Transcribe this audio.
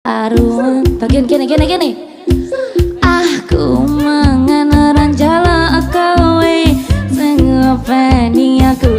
Aruan bagian gini aku mangan orang jala kowe sing ngopeni aku